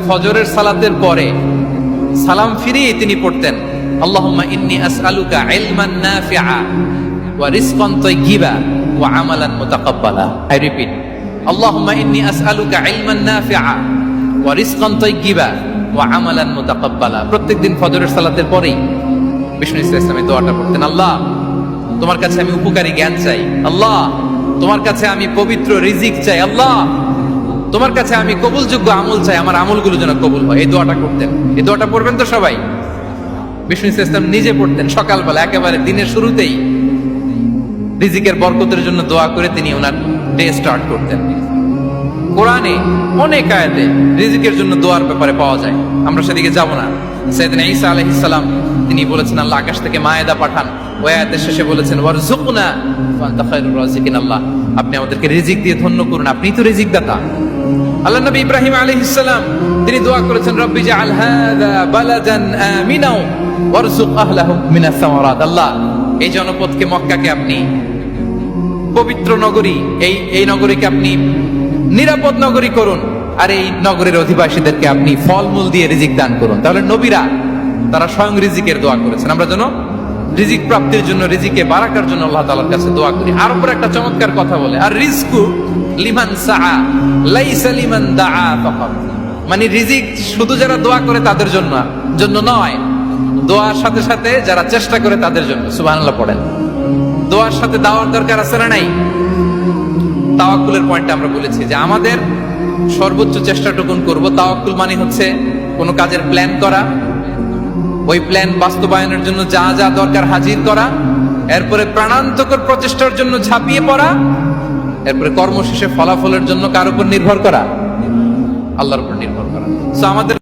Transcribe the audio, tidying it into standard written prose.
ফজরের সালাতের পরে সালাম ফিরিয়ে তিনি পড়তেন, আল্লাহুম্মা ইন্নী আসআলুকা ইলমান নাফিআ ওয়া রিজকান তাইয়্যিবা ওয়া আমালান মুতাকাব্বালা। আই রিপিট, আল্লাহুম্মা ইন্নী আসআলুকা ইলমান নাফিআ ওয়া রিজকান তাইয়্যিবা ওয়া আমালান মুতাকাব্বালা। প্রত্যেকদিন ফজরের সালাতের পরেই বিষ্ণু ইসলাম এই দোয়াটা পড়তেন। আল্লাহ, তোমার কাছে আমি উপকারী জ্ঞান চাই। আল্লাহ, তোমার কাছে আমি পবিত্র রিজিক চাই। আল্লাহ, তোমার কাছে আমি কবুলযোগ্য আমল চাই, আমার আমলগুলো যেন কবুল হয়। এই দোয়াটা করতেন। এই দোয়াটা পড়বেন তো সবাই। বিষ্ণু ইসলাম নিজে পড়তেন সকালবেলা, একেবারে দিনের শুরুতেই রিজিকের বরকতের জন্য দোয়া করে তিনি ওনার ডে স্টার্ট করতেন। কোরআনে অনেক আয়াতে রিজিকের জন্য দোয়ার ব্যাপারে পাওয়া যায়, আমরা সেদিকে যাব না। সাইয়েদনা ঈসা আলাইহিস সালাম তিনি বলেছেন, আল্লাহ আকাশ থেকে মায়েদা পাঠান। ওই আয়াতের শেষে বলেছেন, ওয়ারযুকনা ওয়া আনতা খায়রুর রাযিকিন। আল্লাহ, আপনি আমাদেরকে রিজিক দিয়ে ধন্য করুন, আপনি তো রিজিক দাতা। আল্লাহ নবী ইব্রাহিম আলাইহিস সালাম তিনি দোয়া করেছেন, রব্বি জাআল হাযা বালাদান আমিনা ওয়ারযুক আহলাহু মিনাস সামারাত। আল্লাহ, এই জনপদকে মক্কাকে আপনি পবিত্র নগরী, এই নগরীকে আপনি নিরাপদ নগরী করুন, আর এই নগরের অধিবাসীদেরকে আপনি ফলমূল দিয়ে রিজিক দান করুন। তাহলে নবীরা তারা স্বয়ং রিজিকের দোয়া করেছেন। আমরা যেন রিজিক প্রাপ্তির জন্য, রিজিকে বারাকার জন্য আল্লাহ তাআলার কাছে দোয়া করি। আর উপর একটা চমৎকার কথা বলে, আর রিজকু লিমান সাআ লাইসা লিমান দাআ ফাকাত। মানে রিজিক শুধু যারা দোয়া করে তাদের জন্য নয়, দোয়ার সাথে সাথে যারা চেষ্টা করে তাদের জন্য। সুবহানাল্লাহ পড়েন। দোয়ার সাথে দাওয়ার দরকার আছে না নাই? তাওয়াক্কুলের পয়েন্টে আমরা বলেছি যে আমাদের সর্বোচ্চ চেষ্টাটুকুন করব। তাওয়াক্কুল মানে হচ্ছে কোনো কাজের প্ল্যান করা, ওই প্ল্যান বাস্তবায়নের জন্য যা যা দরকার হাজির করা, এরপরে প্রাণান্তকর প্রচেষ্টার জন্য ঝাঁপিয়ে পড়া, এরপরে কর্মশেষে ফলাফলের জন্য কার উপর নির্ভর করা? আল্লাহর উপর নির্ভর করা। সো আমাদের